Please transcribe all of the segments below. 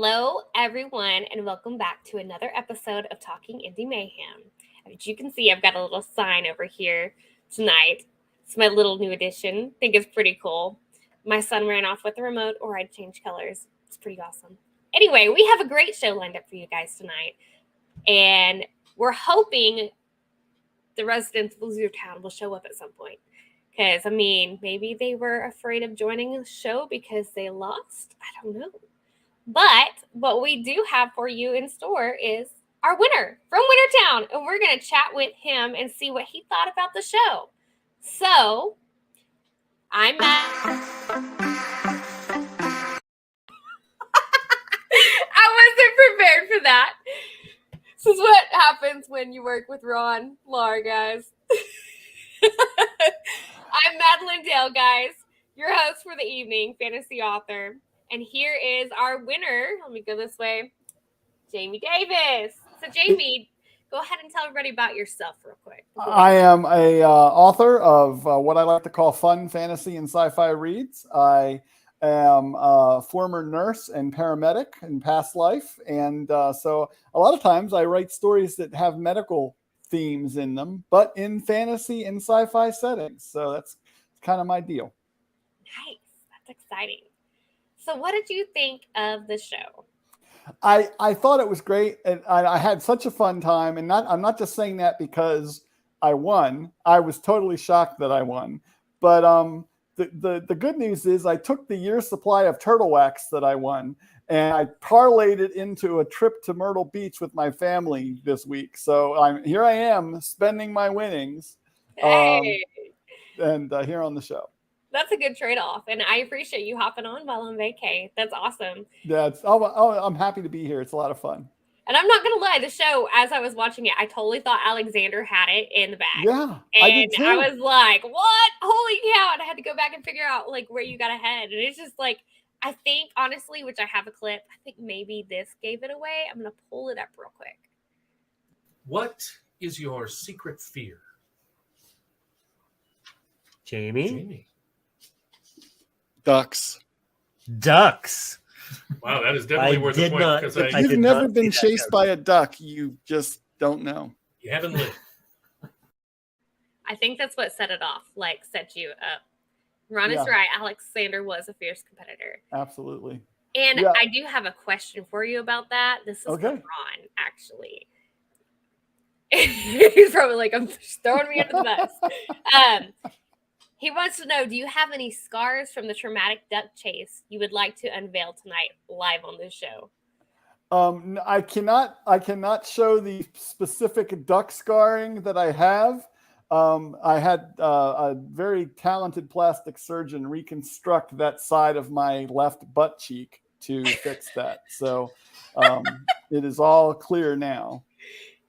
Hello, everyone, and welcome back to another episode of Talking Indie Mayhem. As you can see, I've got a little sign over here tonight. It's my little new addition. I think it's pretty cool. My son ran off with the remote, or I'd change colors. It's pretty awesome. Anyway, we have a great show lined up for you guys tonight, and we're hoping the residents of Town will show up at some point. Because, maybe they were afraid of joining the show because they lost. I don't know. But what we do have for you in store is our winner from Wintertown. And we're going to chat with him and see what he thought about the show. So, I'm I wasn't prepared for that. This is what happens when you work with Ron Lahr, guys. I'm Madilynn Dale, guys, your host for the evening, fantasy author. And here is our winner. Let me go this way. Jamie Davis. So, Jamie, go ahead and tell everybody about yourself real quick. I am a author of what I like to call fun fantasy and sci-fi reads. I am a former nurse and paramedic in past life. And so a lot of times I write stories that have medical themes in them, but in fantasy and sci-fi settings. So that's kind of my deal. Nice. That's exciting. So what did you think of the show? I thought it was great, and I had such a fun time. And I'm not just saying that because I won. I was totally shocked that I won. But the good news is I took the year's supply of turtle wax that I won, and I parlayed it into a trip to Myrtle Beach with my family this week. So here I am spending my winnings, Hey. And here on the show. That's a good trade-off, and I appreciate you hopping on while I'm vacay. That's awesome. Yeah, I'm happy to be here. It's a lot of fun. And I'm not going to lie, the show, as I was watching it, I totally thought Alexander had it in the bag. Yeah, and I did too. I was like, what? Holy cow. And I had to go back and figure out, where you got ahead. And it's just I think, honestly, which I have a clip, I think maybe this gave it away. I'm going to pull it up real quick. What is your secret fear? Jamie? Ducks. Wow, that is definitely worth a point. Because if you've never been chased by a duck, you just don't know. You haven't lived. I think that's what set it off, set you up. Ron is right. Alexander was a fierce competitor. Absolutely. And I do have a question for you about that. This is for Ron, actually. He's probably I'm throwing me under the bus. He wants to know, do you have any scars from the traumatic duck chase you would like to unveil tonight live on this show? I cannot show the specific duck scarring that I have. I had a very talented plastic surgeon reconstruct that side of my left butt cheek to fix that. So it is all clear now.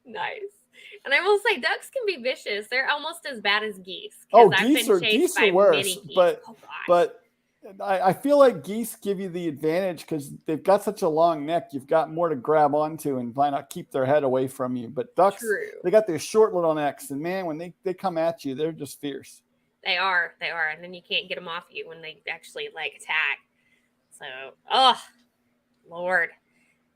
Nice. And I will say, ducks can be vicious. They're almost as bad as geese. Geese are worse. But I feel like geese give you the advantage because they've got such a long neck. You've got more to grab onto and might not keep their head away from you. But ducks, they got their short little necks. And man, when they come at you, they're just fierce. They are. And then you can't get them off you when they actually attack. So, oh, Lord.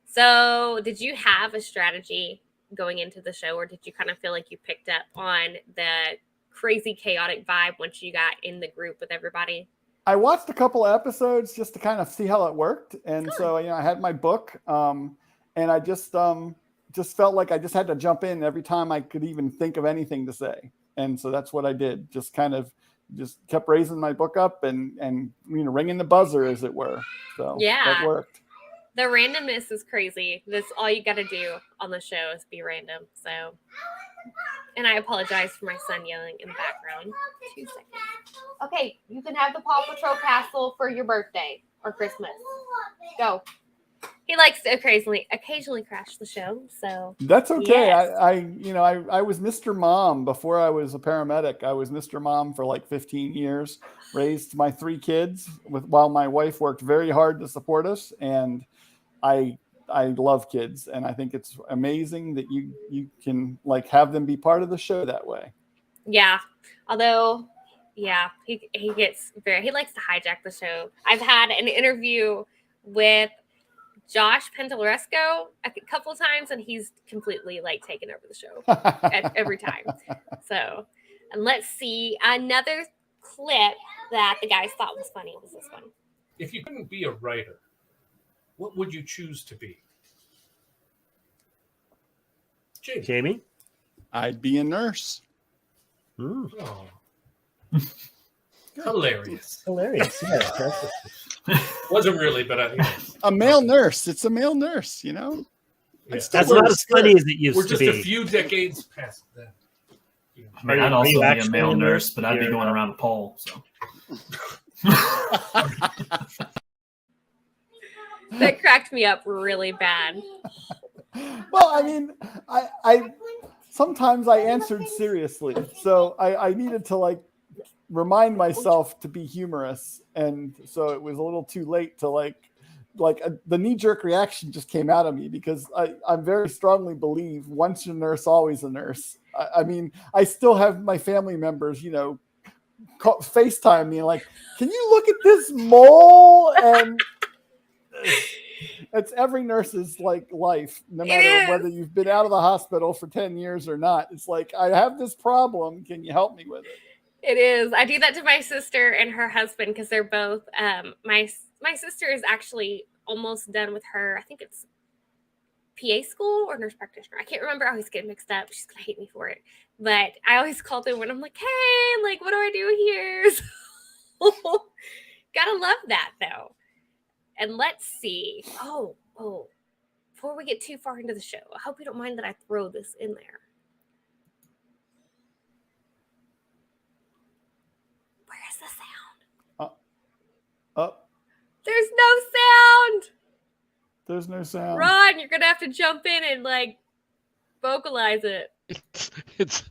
So did you have a strategy going into the show, or did you kind of feel like you picked up on the crazy chaotic vibe once you got in the group with everybody? I watched a couple of episodes just to kind of see how it worked. And so, I had my book and I just felt like I just had to jump in every time I could even think of anything to say. And so that's what I did. Just kept raising my book up and ringing the buzzer, as it were. So that worked. The randomness is crazy. That's all you got to do on the show is be random. So, and I apologize for my son yelling in the background. 2 seconds. Okay, you can have the Paw Patrol castle for your birthday or Christmas. Go. He likes to occasionally crash the show. So that's okay. Yes. I was Mr. Mom before I was a paramedic. I was Mr. Mom for 15 years. Raised my 3 kids while my wife worked very hard to support us, and I love kids, and I think it's amazing that you can have them be part of the show that way. Yeah. Although, he likes to hijack the show. I've had an interview with Josh Pendeloresco a couple of times, and he's completely like taken over the show every time. So, and let's see, another clip that the guys thought was funny was this one. If you couldn't be a writer, what would you choose to be? Jamie? I'd be a nurse. Ooh. Oh. Hilarious. Yeah. Wasn't really, but a male nurse. It's a male nurse, you know? Yeah. That's not as funny as it used We're to just be. a few decades past that. I mean, I'd also be a male nurse, but I'd be going around a pole. So that cracked me up really bad. Well, I mean, I sometimes I answered seriously, so I needed to like remind myself to be humorous, and so it was a little too late to the knee-jerk reaction just came out of me because I very strongly believe once a nurse, always a nurse. I mean, I still have my family members, you know, FaceTime me like, can you look at this mole? And it's every nurse's like life, no matter whether you've been out of the hospital for 10 years or not. It's like, I have this problem. Can you help me with it? It is. I do that to my sister and her husband because they're both. My sister is actually almost done with her. I think it's PA school or nurse practitioner. I can't remember. I always get mixed up. She's gonna hate me for it. But I always call them when I'm like, hey, like, what do I do here? So, gotta love that though. And let's see. Oh, before we get too far into the show, I hope you don't mind that I throw this in there. Where is the sound? There's no sound. There's no sound. Ron, you're gonna have to jump in and like vocalize it. It's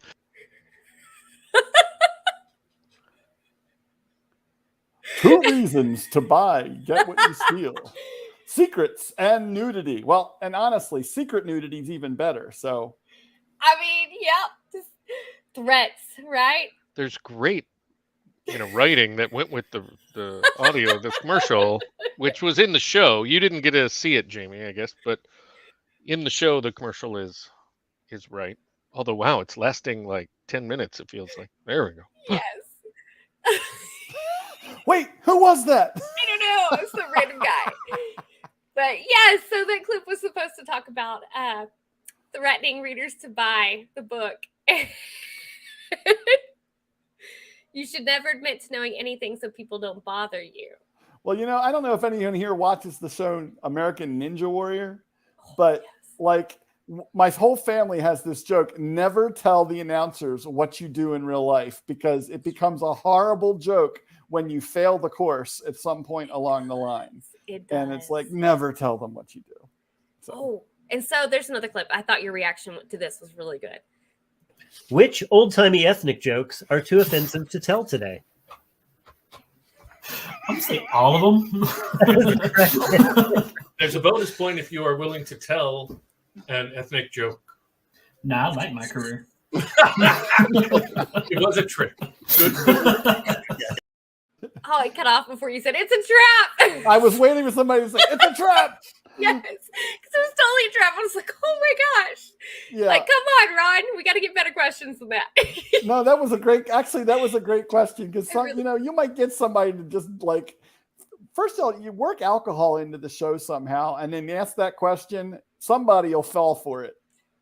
Two reasons to buy, get what you steal. Secrets and nudity. Well, and honestly, secret nudity is even better. So, I mean, yep, just threats, right? there's great, writing that went with the audio of this commercial, which was in the show. You didn't get to see it, Jamie, I guess, but in the show, the commercial is right. Although, wow, it's lasting like 10 minutes. It feels like. There we go. Yes. wait, who was that? I don't know. It's some random guy. But yeah, so that clip was supposed to talk about threatening readers to buy the book. You should never admit to knowing anything so people don't bother you. Well, I don't know if anyone here watches the show American Ninja Warrior, but like my whole family has this joke: never tell the announcers what you do in real life, because it becomes a horrible joke when you fail the course at some point along the line. It does. And it's like, never tell them what you do. So. And so there's another clip. I thought your reaction to this was really good. Which old-timey ethnic jokes are too offensive to tell today? I'm say all of them. There's a bonus point if you are willing to tell an ethnic joke. Nah, I like my career. It was a trick. Good. Oh, I cut off before you said it's a trap. I was waiting for somebody to say it's a trap. Yes, because it was totally a trap. I was like, oh my gosh. Yeah. Like, come on, Ron. We got to get better questions than that. No, that was a great question, because you might get somebody to just like, first of all, you work alcohol into the show somehow, and then you ask that question, somebody will fall for it.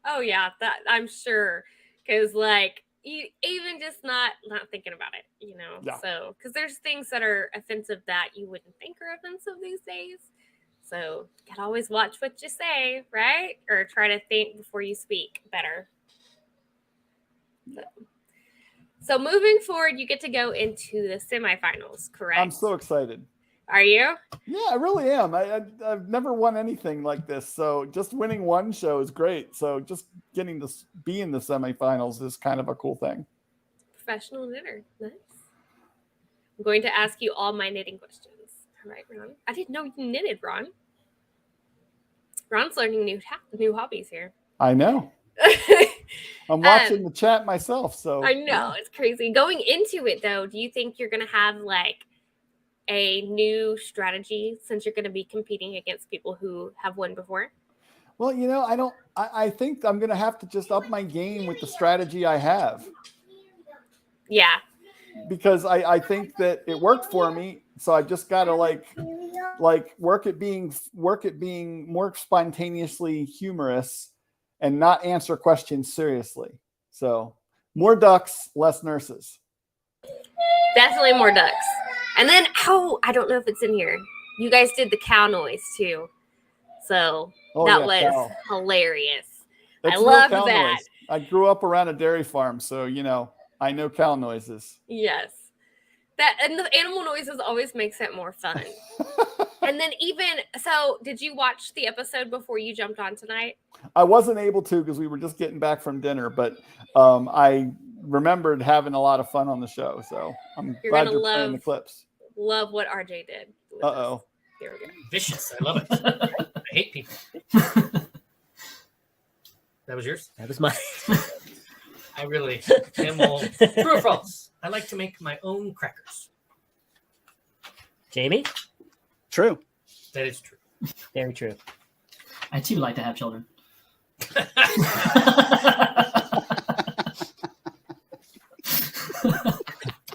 Oh yeah, that I'm sure, because like you even just not thinking about it, Yeah. So because there's things that are offensive that you wouldn't think are offensive these days. So you gotta always watch what you say, right? Or try to think before you speak better. So moving forward, you get to go into the semifinals, correct? I'm so excited. Are you? Yeah, I really am. I've never won anything like this, so just winning one show is great. So just getting to be in the semifinals is kind of a cool thing. Professional knitter. Nice. I'm going to ask you all my knitting questions. All right, Ron. I didn't know you knitted, Ron. Ron's learning new hobbies here. I know. I'm watching the chat myself, so I know it's crazy. Going into it though, do you think you're gonna have like a new strategy since you're going to be competing against people who have won before? Well, I think I'm going to have to just up my game with the strategy I have. Yeah. Because I think that it worked for me. So I just got to like work at being more spontaneously humorous and not answer questions seriously. So more ducks, less nurses. Definitely more ducks. And then, I don't know if it's in here. You guys did the cow noise too. So that was cow. hilarious. That's I love that. Noise. I grew up around a dairy farm, so I know cow noises. Yes. That and the animal noises always makes it more fun. And then did you watch the episode before you jumped on tonight? I wasn't able to because we were just getting back from dinner, but I remembered having a lot of fun on the show. So I'm glad you're playing the clips. Love what RJ did. Uh-oh. Here we go. Vicious. I love it. I hate people. That was yours? That was mine. I really am all true or false. I like to make my own crackers. Jamie? True. That is true. Very true. I too like to have children.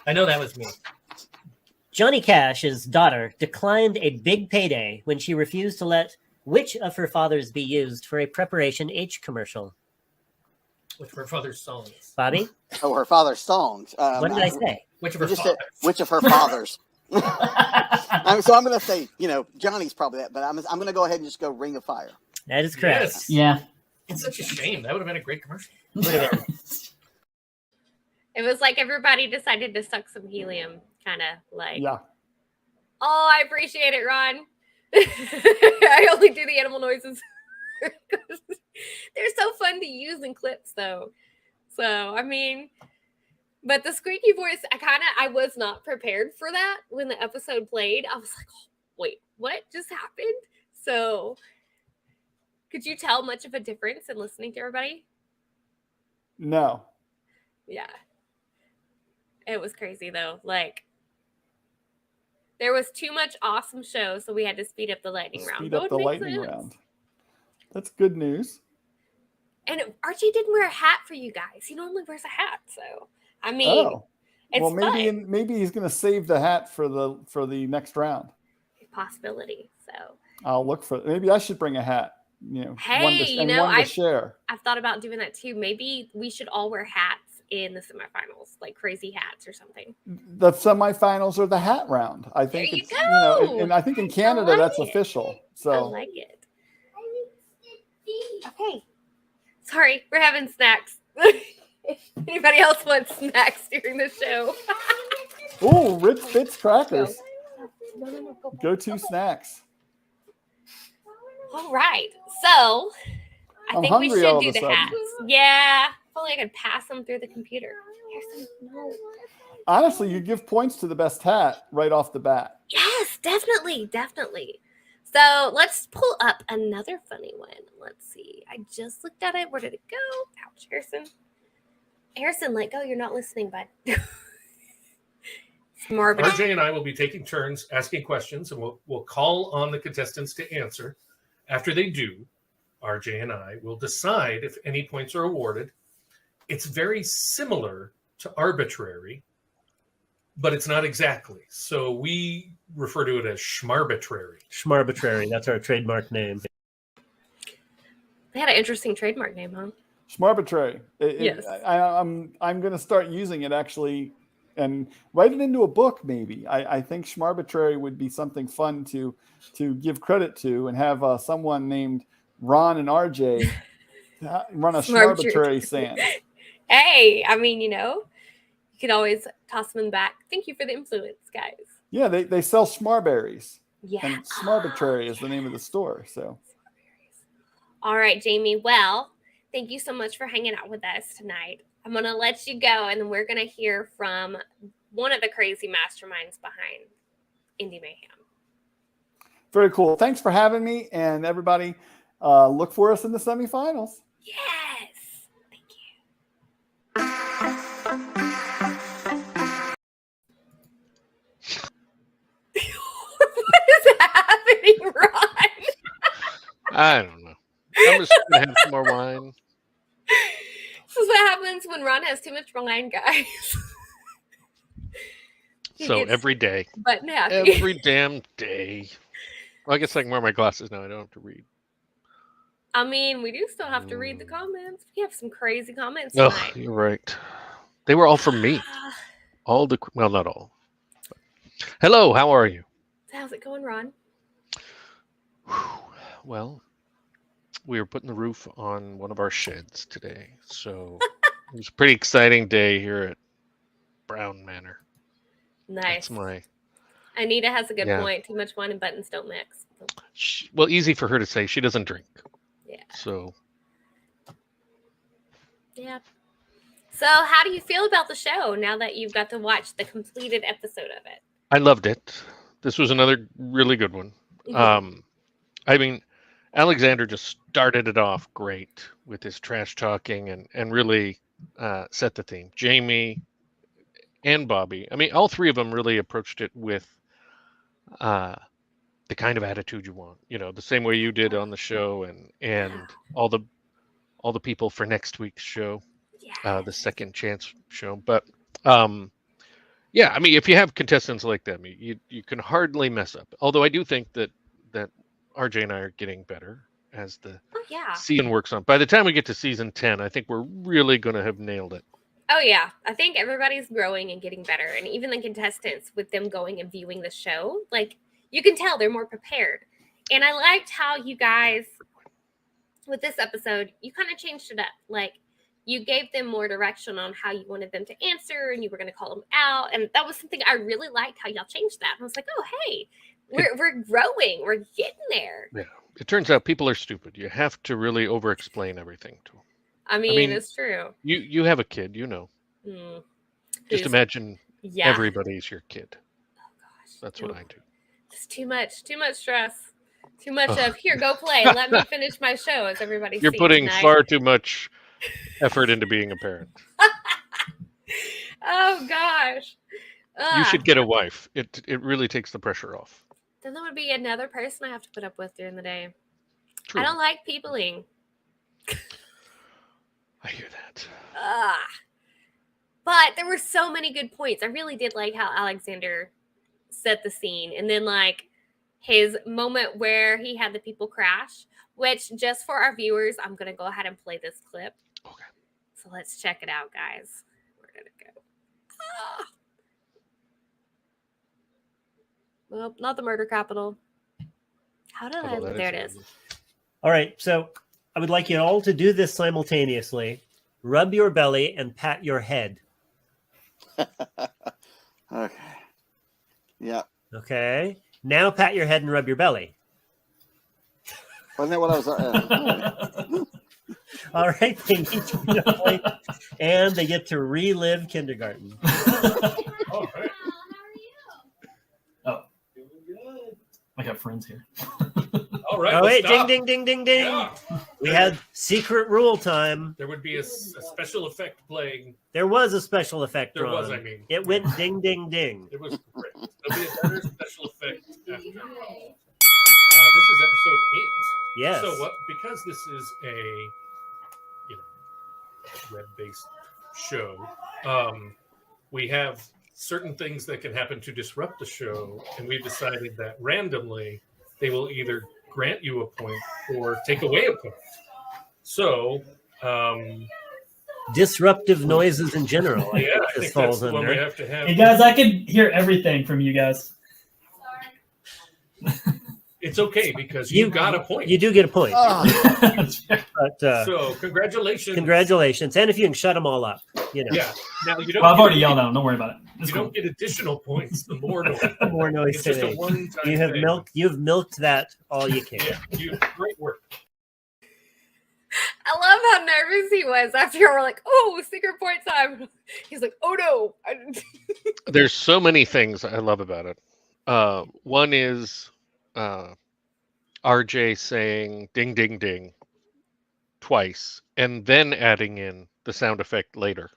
I know that was me. Johnny Cash's daughter declined a big payday when she refused to let which of her fathers be used for a Preparation H commercial? Which of her father's songs? Bobby? Oh, her father's songs. What did I say? Which of her Just fathers? which of her fathers? So I'm going to say, Johnny's probably that, but I'm going to go ahead and just go Ring of Fire. That is correct. Yes. Yeah. It's such a shame. That would have been a great commercial. It was like everybody decided to suck some helium, kind of like. Yeah. Oh, I appreciate it, Ron. I only do the animal noises. They're so fun to use in clips, though. So, I mean, but the squeaky voice, I was not prepared for that when the episode played. I was like, oh, wait, what just happened? So, could you tell much of a difference in listening to everybody? No. Yeah. It was crazy, though. Like, there was too much awesome show, so we had to speed up the lightning round. Speed up the lightning round. That's good news. And Archie didn't wear a hat for you guys. He normally wears a hat, so I mean, it's well, fun. maybe he's going to save the hat for the next round. Possibility. So I'll look for. Maybe I should bring a hat. Hey, one to share. I've thought about doing that too. Maybe we should all wear hats in the semifinals, like crazy hats or something. The semifinals are the hat round. I think there it's you go. and I think in Canada that's official. So I like it. Okay. Sorry, we're having snacks. If anybody else wants snacks during the show. Oh, Ritz Bits crackers. No, Go-to snacks. All right. So I think we should do the hats. Yeah. If only I could pass them through the computer. Honestly, you give points to the best hat right off the bat. Yes, definitely. So let's pull up another funny one. Let's see. I just looked at it. Where did it go? Ouch, Harrison. Harrison, let go. You're not listening, bud. Smart. RJ and I will be taking turns asking questions, and we'll call on the contestants to answer. After they do, RJ and I will decide if any points are awarded. It's very similar to arbitrary, but it's not exactly. So we refer to it as schmarbitrary. Schmarbitrary. That's our trademark name. They had an interesting trademark name, huh? Schmarbitrary. Yes. I'm going to start using it actually and write it into a book maybe. I think schmarbitrary would be something fun to give credit to and have someone named Ron and RJ run a schmarbitrary stand. Hey, I mean, you could always toss them back. Thank you for the influence, guys. Yeah, they sell schmarberries. Yeah. And schmarbitrary is the name of the store. So. All right, Jamie. Well, thank you so much for hanging out with us tonight. I'm going to let you go, and then we're going to hear from one of the crazy masterminds behind Indie Mayhem. Very cool. Thanks for having me, and everybody look for us in the semifinals. Yes. Thank you. I don't know. I'm just gonna have some more wine. This is what happens when Ron has too much wine, guys. So every day. Button happy. Every damn day. Well, I guess I can wear my glasses now. I don't have to read. I mean, we do still have to read the comments. We have some crazy comments tonight. Oh, you're right. They were all from me. Well, not all. But. Hello, how are you? How's it going, Ron? Well, we were putting the roof on one of our sheds today. So it was a pretty exciting day here at Brown Manor. Nice. That's my... Anita has a good point. Too much wine and buttons don't mix. Well, easy for her to say. She doesn't drink. Yeah. So. Yeah. So how do you feel about the show now that you've got to watch the completed episode of it? I loved it. This was another really good one. Mm-hmm. I mean, Alexander just started it off great with his trash talking and really set the theme. Jamie and Bobby. I mean, all three of them really approached it with the kind of attitude you want. You know, the same way you did on the show, and all the people for next week's show, the second chance show. But yeah, I mean, if you have contestants like them, you can hardly mess up. Although I do think that RJ and I are getting better as the season works on. By the time we get to season 10, I think we're really going to have nailed it. Oh, yeah. I think everybody's growing and getting better. And even the contestants, with them going and viewing the show, like, you can tell they're more prepared. And I liked how you guys, with this episode, you kind of changed it up. Like, you gave them more direction on how you wanted them to answer, and you were going to call them out. And that was something I really liked, how y'all changed that. And I was like, oh, hey, we're growing. We're getting there. Yeah. It turns out people are stupid. You have to really over-explain everything to them. I mean, it's true. You have a kid, you know. Just imagine everybody's your kid. Oh, gosh. That's what I do. It's too much stress. Too much of, here, go play. Let me finish my show, as everybody You're putting far too much effort into being a parent. Oh, gosh. You should get a wife. It really takes the pressure off. Then there would be another person I have to put up with during the day. True. I don't like peopling. I hear that. But there were so many good points. I really did like how Alexander set the scene. And then, like, his moment where he had the people crash, which, just for our viewers, I'm going to go ahead and play this clip. Okay. So let's check it out, guys. Where did it go? Well, not the murder capital. How did I? There it is. All right. So I would like you all to do this simultaneously. Rub your belly and pat your head. Okay. Yeah. Okay. Now pat your head and rub your belly. Wasn't that what I was? All right. They need to be a point, and they get to relive kindergarten. All right. Oh. I got friends here. All right. Oh, wait. Stop. Ding, ding, ding, ding, ding. Yeah. We had secret rule time. There would be a special effect playing. There was a special effect. There Ron. was, I mean. It went ding, ding, ding. It was great. There'll be a better special effect after. This is episode 8. Yes. So because this is a web-based show, we have certain things that can happen to disrupt the show, and we've decided that randomly they will either grant you a point or take away a point. So, disruptive noises in general. I think that's the one we have to have. Hey guys, I can hear everything from you guys. It's okay because you got a point. You do get a point. But, so congratulations. Congratulations. And if you can shut them all up, you know. Yeah. Now you don't. Well, I've already yelled at them. Don't worry about it. You don't get additional points the more noise. The more noise It's just a today. one-time You have thing. You've milked that all you can. Yeah, great work. I love how nervous he was after we're like, oh, secret point time. He's like, oh no. There's so many things I love about it. One is RJ saying ding, ding, ding twice, and then adding in the sound effect later.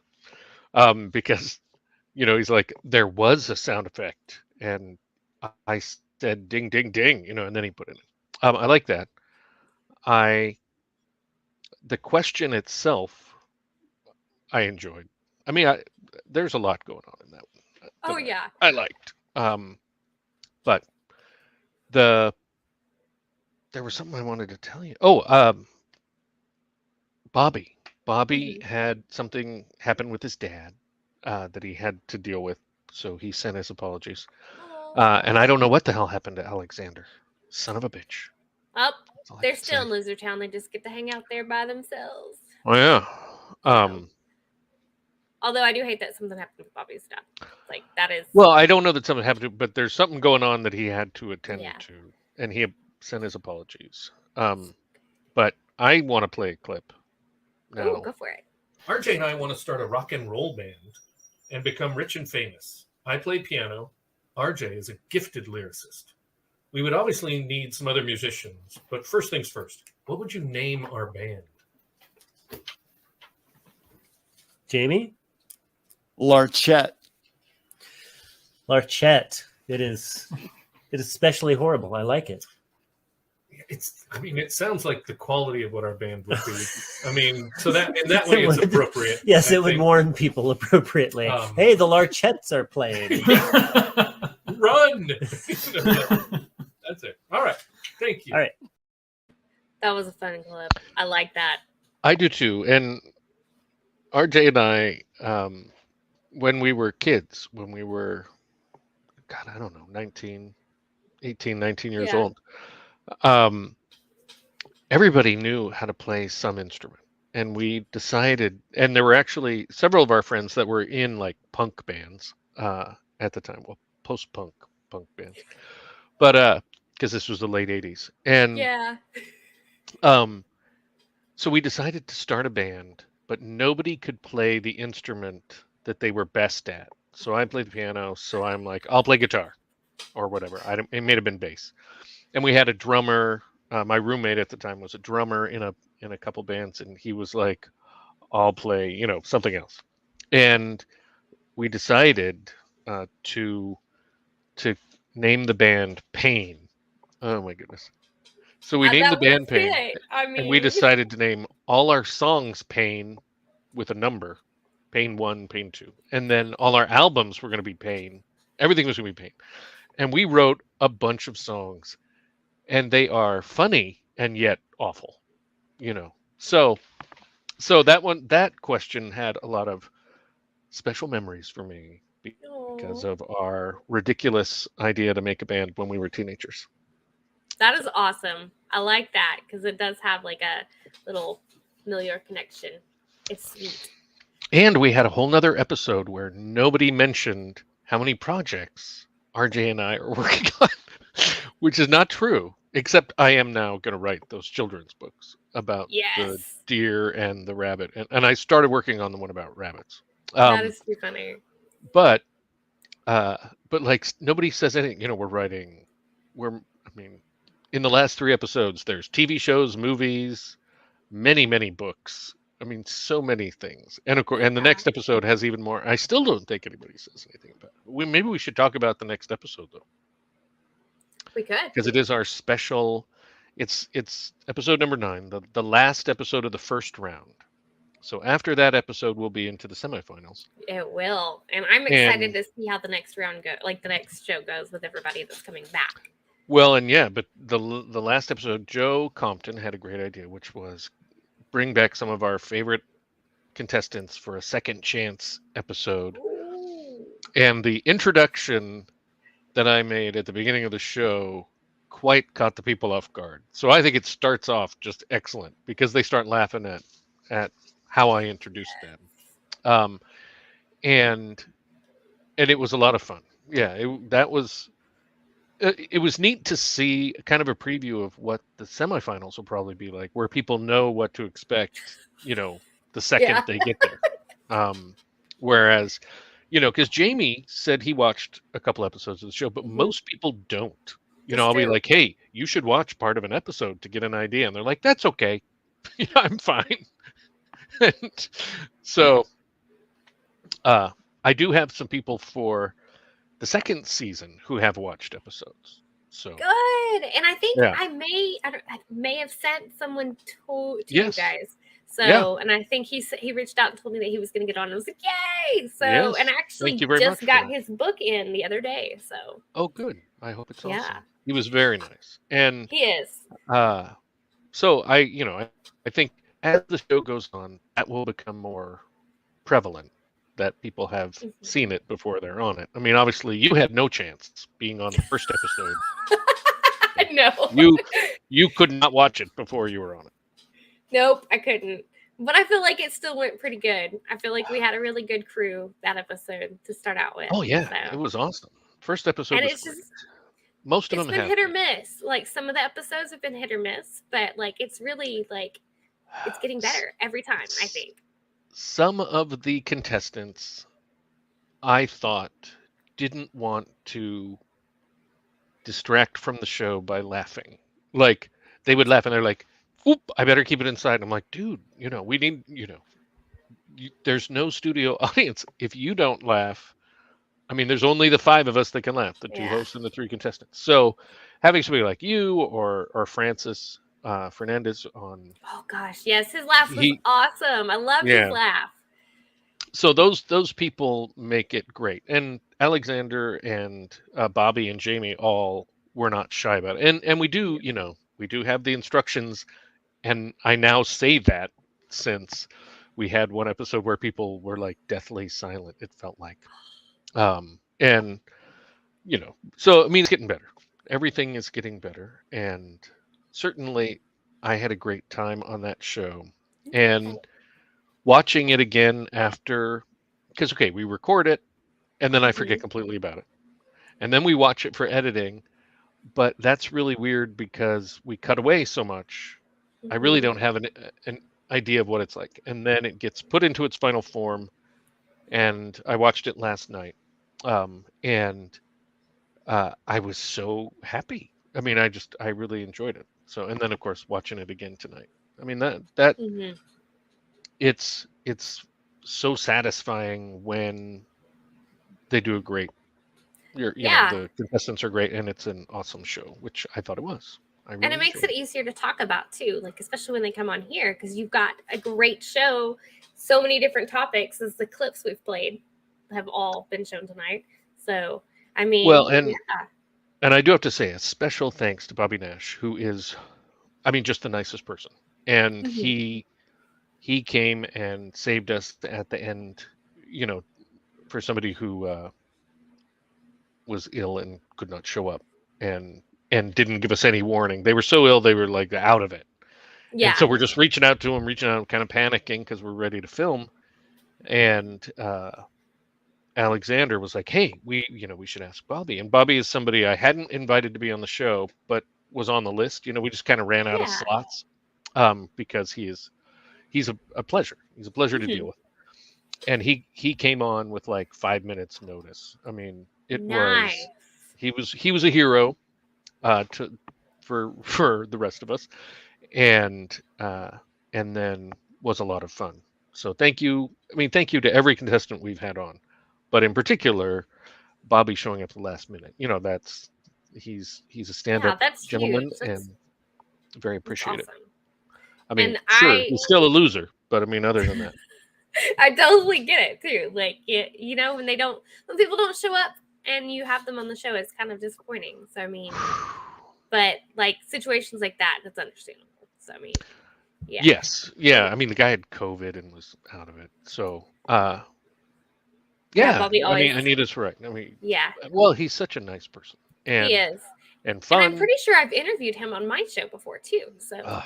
Because, he's like, there was a sound effect, and I said ding, ding, ding, and then he put it in. I like that. the question itself, I enjoyed. I mean, there's a lot going on in that one. Oh yeah. I liked. But there was something I wanted to tell you. Oh, Bobby. Bobby had something happen with his dad that he had to deal with, so he sent his apologies. And I don't know what the hell happened to Alexander. Son of a bitch. Oh, they're still in Loser Town. They just get to hang out there by themselves. Oh yeah. Although I do hate that something happened with Bobby's stuff. Like that is. Well, I don't know that something happened, but there's something going on that he had to attend to, and he sent his apologies. But I want to play a clip. Now, go for it. RJ and I want to start a rock and roll band and become rich and famous. I play piano. RJ is a gifted lyricist. We would obviously need some other musicians, but first things first, what would you name our band? Jamie? Larchette. Larchette. It is especially horrible. I like it. It sounds like the quality of what our band would be. I mean, so that in that way, it's appropriate. Yes, it would warn people appropriately. Hey, the Larchettes are playing. Run! That's it. All right. Thank you. All right. That was a fun clip. I like that. I do too. And RJ and I, when we were kids, when we were, God, I don't know, 19 years old, everybody knew how to play some instrument. And we decided, and there were actually several of our friends that were in like punk bands at the time. Well, post-punk bands. But because this was the late 80s. And so we decided to start a band, but nobody could play the instrument that they were best at. So I played the piano, so I'm like, I'll play guitar or whatever. It may have been bass. And we had a drummer. My roommate at the time was a drummer in a couple bands, and he was like, I'll play, something else. And we decided to name the band Pain. Oh my goodness. So we named the band Pain. And we decided to name all our songs Pain with a number. Pain 1, Pain 2. And then all our albums were going to be Pain. Everything was going to be Pain. And we wrote a bunch of songs. And they are funny and yet awful. So that question had a lot of special memories for me because of our ridiculous idea to make a band when we were teenagers. That is awesome. I like that because it does have like a little familiar connection. It's sweet. And we had a whole nother episode where nobody mentioned how many projects RJ and I are working on, which is not true, except I am now going to write those children's books about the deer and the rabbit. And I started working on the one about rabbits. That is too funny. But like nobody says anything, in the last 3 episodes, there's TV shows, movies, many, many books. I mean, so many things. And of course, and the next episode has even more. I still don't think anybody says anything about it. Maybe we should talk about the next episode, though. We could. Because it is our special, it's episode number 9, the last episode of the first round. So after that episode, we'll be into the semifinals. It will. And I'm excited to see how the next round goes, like the next show goes with everybody that's coming back. Well, and but the last episode, Joe Compton had a great idea, which was bring back some of our favorite contestants for a second chance episode. Ooh. And the introduction that I made at the beginning of the show quite caught the people off guard. So I think it starts off just excellent because they start laughing at how I introduced them. And it was a lot of fun. Yeah, it was neat to see kind of a preview of what the semifinals will probably be like, where people know what to expect, the second they get there. Whereas, because Jamie said he watched a couple episodes of the show, but most people don't. I'll be like, hey, you should watch part of an episode to get an idea. And they're like, that's okay. I'm fine. And so I do have some people for the second season who have watched episodes. So Good. And I think yeah. I may have sent someone to Yes. you guys. So, Yeah. and I think he reached out and told me that he was going to get on. I was like, yay! So, Yes. and I actually Thank you very just much for got that. his book in the other day. So, Oh, good. I hope it's yeah, awesome. He was very nice. And he is. so I think as the show goes on, that will become more prevalent, that people have Mhm. seen it before they're on it. I mean, obviously, you had no chance being on the first episode. No. You could not watch it before you were on it. Nope, I couldn't. But I feel like it still went pretty good. I feel like we had a really good crew that episode to start out with. Oh yeah, So. it was awesome. First episode And was it's great. just Most of it's them been have hit or been. miss. Like some of the episodes have been hit or miss, but like it's really like it's getting better every time, I think. Some of the contestants, I thought, didn't want to distract from the show by laughing. Like they would laugh and they're like, "Oop, I better keep it inside." I'm like, "Dude, we need, there's no studio audience. If you don't laugh, I mean, there's only the 5 of us that can laugh, the 2 hosts and the 3 contestants. So having somebody like you or Francis Fernandez on. Oh gosh, yes, his laugh was awesome. I loved his laugh. So those people make it great. And Alexander and Bobby and Jamie all were not shy about it. And we do, we do have the instructions. And I now say that since we had one episode where people were like deathly silent, it felt like. And, so I mean, it's getting better. Everything is getting better. And certainly I had a great time on that show. And watching it again after, because, okay, we record it and then I forget completely about it. And then we watch it for editing. But that's really weird because we cut away so much. I really don't have an idea of what it's like. And then it gets put into its final form. And I watched it last night. And I was so happy. I mean, I really enjoyed it. So, and then of course watching it again tonight. I mean, that it's so satisfying when they do a great. The contestants are great, and it's an awesome show, which I thought it was. And it makes it easier to talk about too, like especially when they come on here, because you've got a great show, so many different topics, as the clips we've played have all been shown tonight. So I mean, well, and I do have to say a special thanks to Bobby Nash, who is, I mean, just the nicest person, and he came and saved us at the end, for somebody who was ill and could not show up, and didn't give us any warning. They were so ill, they were like out of it. Yeah. And so we're just reaching out, kind of panicking because we're ready to film. And Alexander was like, "Hey, we should ask Bobby." And Bobby is somebody I hadn't invited to be on the show, but was on the list. We just kind of ran out of slots because he's a pleasure. He's a pleasure to deal with. And he came on with like 5 minutes notice. I mean, it was he was a hero for the rest of us, and then was a lot of fun. So thank you. I mean, thank you to every contestant we've had on, but in particular, Bobby showing up at the last minute. He's a stand-up gentleman and very appreciative. Awesome. I mean, sure, he's still a loser, but I mean, other than that. I totally get it too. Like when people don't show up and you have them on the show, it's kind of disappointing. So I mean, but like situations like that, that's understandable. So I mean, yeah. Yes, yeah. I mean, the guy had COVID and was out of it. So Bobby always, I need us right. I mean, well, he's such a nice person, and he is, and fun. And I'm pretty sure I've interviewed him on my show before too. So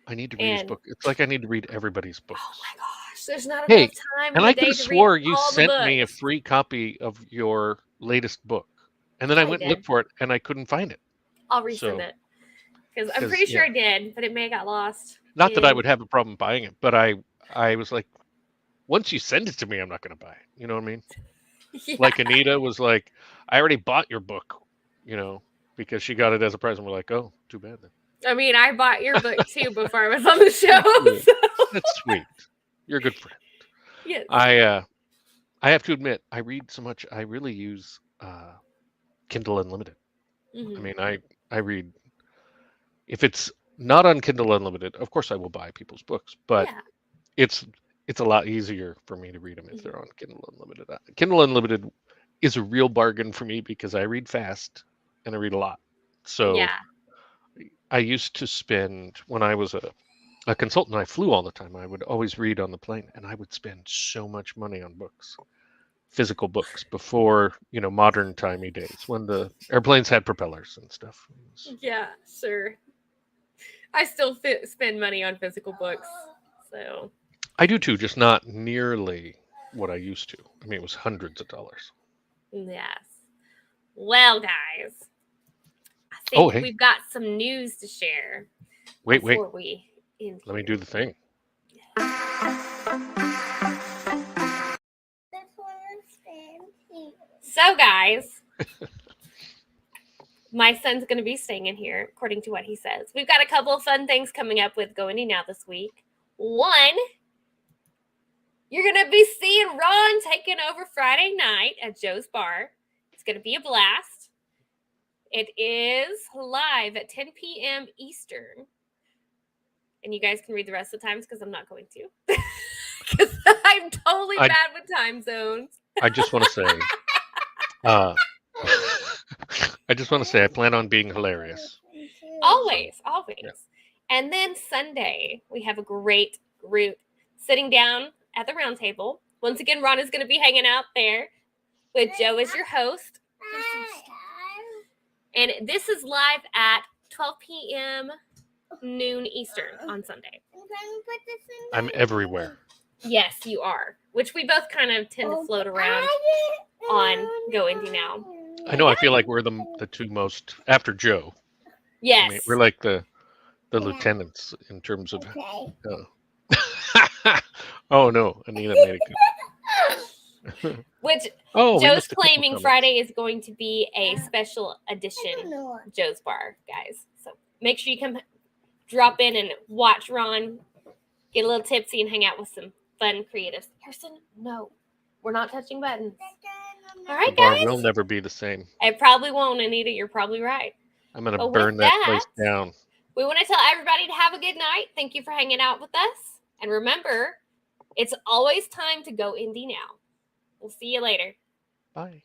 I need to read his book. It's like I need to read everybody's books. Oh my gosh, there's not enough time. And I could have swore you sent me a free copy of your latest book, and then I went and looked for it, and I couldn't find it. I'll resend it because I'm pretty sure I did, but it may have got lost. Not that I would have a problem buying it, but I was like, once you send it to me, I'm not going to buy it. You know what I mean? Yeah. Like Anita was like, I already bought your book, because she got it as a present. We're like, oh, too bad then. I mean, I bought your book too before I was on the show. So. That's sweet. You're a good friend. Yes. I have to admit, I read so much. I really use Kindle Unlimited. I mean, I read, if it's not on Kindle Unlimited, of course I will buy people's books, but it's a lot easier for me to read them if they're on Kindle Unlimited. Kindle Unlimited is a real bargain for me because I read fast and I read a lot. So I used to spend, when I was a consultant, I flew all the time. I would always read on the plane, and I would spend so much money on books, physical books, before, modern timey days when the airplanes had propellers and stuff. Yeah, sure. I still spend money on physical books, so. I do too, just not nearly what I used to. I mean, it was hundreds of dollars. Yes. Well, guys, I think we've got some news to share. Wait. Before we end Let me do the thing. So, guys, my son's going to be staying in here, according to what he says. We've got a couple of fun things coming up with Go Indie Now this week. One, you're going to be seeing Ron taking over Friday night at Joe's Bar. It's going to be a blast. It is live at 10 p.m. Eastern. And you guys can read the rest of the times because I'm not going to. Because I'm totally bad with time zones. I just want to say, I plan on being hilarious. Always. Yeah. And then Sunday, we have a great group sitting down at the round table. Once again, Ron is going to be hanging out there with Joe as your host. And this is live at 12 p.m. noon Eastern on Sunday. I'm everywhere. Yes, you are. Which we both kind of tend to float around on Go Indie Now. I know. I feel like we're the two most, after Joe. Yes. I mean, we're like the lieutenants in terms of. Oh no, Anita made it good. Which Joe's claiming Friday is going to be a special edition Joe's Bar, guys. So make sure you come drop in and watch Ron get a little tipsy and hang out with some fun creatives. Harrison, no, we're not touching buttons. All right, guys. The bar will never be the same. It probably won't, Anita. You're probably right. I'm going to burn that place down. We want to tell everybody to have a good night. Thank you for hanging out with us. And remember, it's always time to go indie now. We'll see you later. Bye.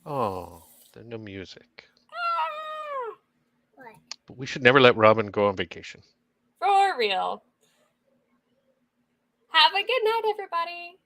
Oh, there's no music. But we should never let Robin go on vacation. For real. Have a good night, everybody.